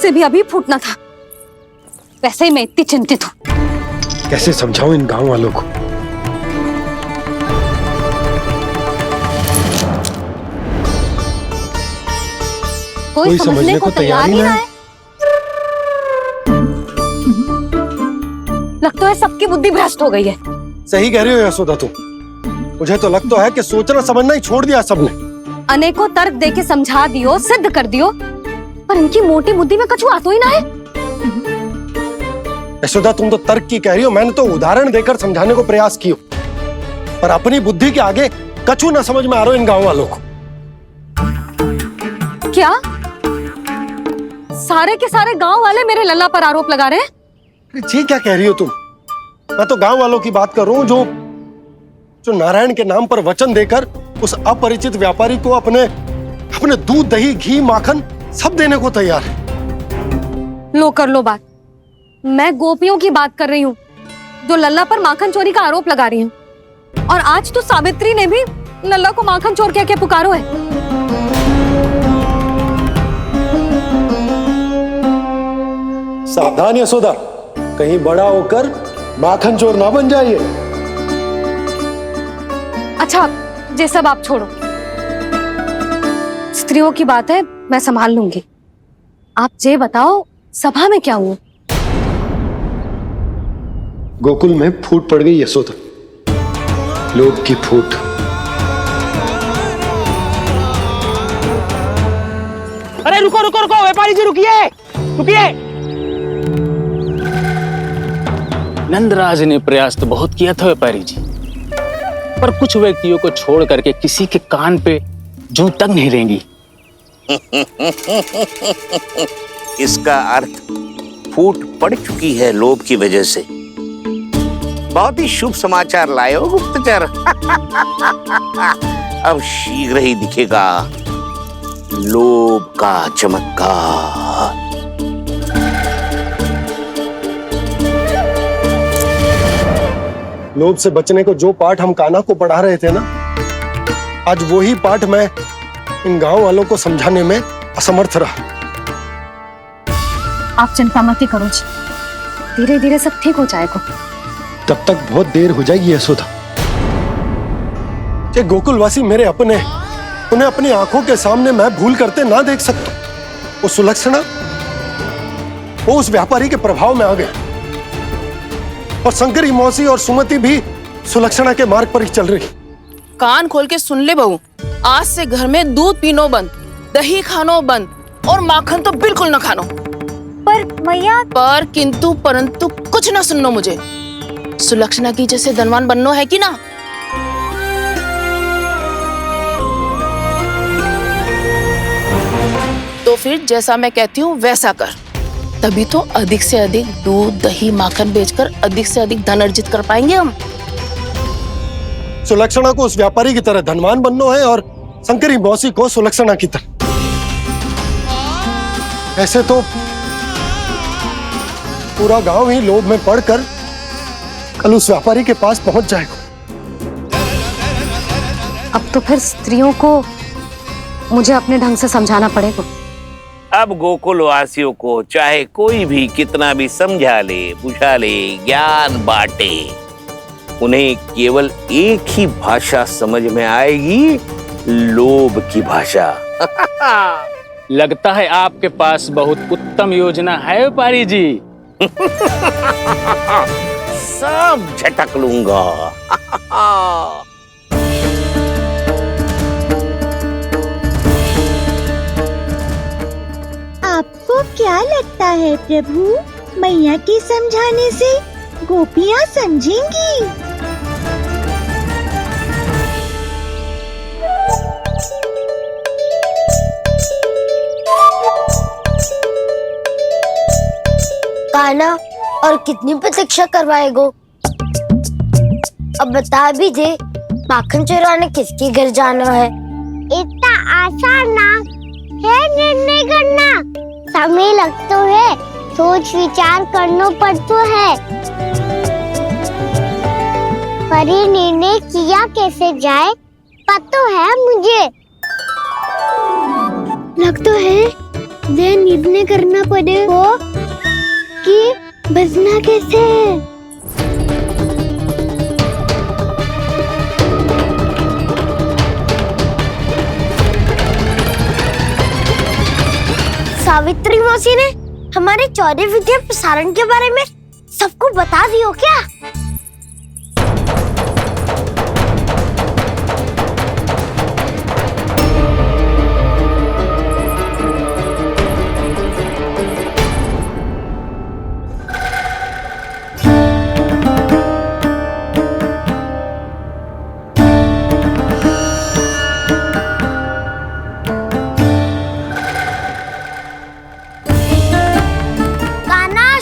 से भी अभी फूटना था। वैसे ही मैं इतनी चिंतित हूं। कैसे समझाऊं इन गांव वालों को? कोई समझने को तैयार ही ना है। लगता है सबकी बुद्धि भ्रष्ट हो गई है। सही कह रही हो यशोदा तुम। मुझे तो लगता है कि सोचना समझना ही छोड़ दिया सबने। अनेकों तर्क देके समझा दियो, सिद्ध कर दियो, पर इनकी मोटी बुद्धि में कछु आता ही ना है। यशोदा तुम तो तर्क की कह रही हो, मैंने तो उदाहरण देकर समझाने को प्रयास किया, पर अपनी बुद्धि के आगे कछु ना समझ में आ रहा इन गांव वालों को। क्या सारे के सारे गांव वाले मेरे लल्ला पर आरोप लगा रहे हैं? जी क्या कह रही हो तुम? मैं तो गांव वालों की बात कर रहा हूं जो नारायण के नाम पर वचन देकर उस अपरिचित व्यापारी को अपने दूध दही घी माखन सब देने को तैयार है। लो कर लो बात। मैं गोपियों की बात कर रही हूँ जो लल्ला पर माखन चोरी का आरोप लगा रही हूँ। और आज तो सावित्री ने भी लल्ला को माखन चोर कह के पुकारो है। सावधान यशोदा, कहीं बड़ा होकर माखन चोर ना बन जाइए। अच्छा, ये सब आप छोड़ो। स्त्रियों की बात है, मैं संभाल लूंगी। आप ये बताओ सभा में क्या हुआ? गोकुल में फूट पड़ गई यशोदा, लोभ की फूट। अरे रुको रुको रुको, व्यापारी जी रुकिए रुकिए। नंदराज ने प्रयास तो बहुत किया था व्यापारी जी, पर कुछ व्यक्तियों को छोड़ करके किसी के कान पे जूं तक नहीं रेंगी। इसका अर्थ फूट पड़ चुकी है लोभ की वजह से। बहुत ही शुभ समाचार लाए हो गुप्तचर। अब शीघ्र ही दिखेगा लोभ का चमत्कार। लोभ से बचने को जो पाठ हम कान्हा को पढ़ा रहे थे ना, आज वही पाठ मैं इन गांव वालों को समझाने में असमर्थ रहा। आप चिंता मत करो जी, धीरे धीरे सब ठीक हो जाएगा। तब तक बहुत देर हो जाएगी यशोदा। ये गोकुलवासी मेरे अपने, उन्हें अपनी आंखों के सामने मैं भूल करते ना देख सकता। वो सुलक्षणा, वो उस व्यापारी के प्रभाव में आ गए, और शंकरी मौसी और सुमति भी सुलक्षणा के मार्ग पर ही चल रही। कान खोल के सुन ले बहू, आज से घर में दूध पीनो बंद, दही खानो बंद, और माखन तो बिल्कुल न खानो। पर मैया, पर किंतु परंतु कुछ न सुननो मुझे। सुलक्षणा की जैसे धनवान बननो है कि ना? तो फिर जैसा मैं कहती हूँ वैसा कर, तभी तो अधिक से अधिक दूध दही माखन बेचकर अधिक से अधिक धन अर्जित कर पाएंगे हम। सुलक्षणा को उस व्यापारी की तरह धनवान बनना है और शंकरी मौसी को सुलक्षणा की तरह। ऐसे तो पूरा गांव ही लोभ में पड़कर कल उस व्यापारी के पास पहुंच जाएगा। अब तो फिर स्त्रियों को मुझे अपने ढंग से समझाना पड़ेगा। अब गोकुल वासियों को चाहे कोई भी कितना भी समझा ले, बुझा ले, ज्ञान बांटे, उन्हें केवल एक ही भाषा समझ में आएगी, लोभ की भाषा। लगता है आपके पास बहुत उत्तम योजना है व्यापारी जी। सब झटक लूंगा। आपको क्या लगता है प्रभु, मैया के समझाने से गोपियाँ समझेंगी? कान्हा, और कितनी प्रतीक्षा करवाएगो? अब बता भी दे, माखन चुराने किसके घर जाना है? इतना आसान ना है निर्णय करना, समय लगता है, सोच विचार करना पड़ता है। पर ये निर्णय किया कैसे जाए पता है मुझे। लगता है ये निर्णय करना पड़ेगा कि बचना कैसे है। सावित्री मौसी ने हमारे चौरे विद्या प्रसारण के बारे में सबको बता दियो क्या?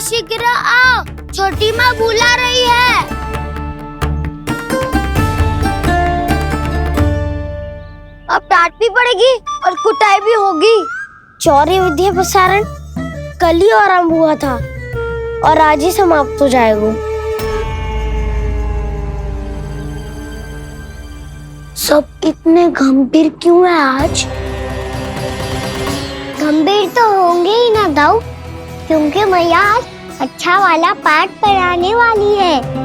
शीघ्र आओ, छोटी माँ बुला रही है। अब डांट भी पड़ेगी और कुटाई भी होगी। चौरी विद्या प्रसारण कल ही आरंभ हुआ था और आज ही समाप्त हो जाएगा। सब इतने गंभीर क्यों है आज? गंभीर तो होंगे ही ना दाऊ, क्योंकि मैया आज अच्छा वाला पाठ पढ़ाने वाली है।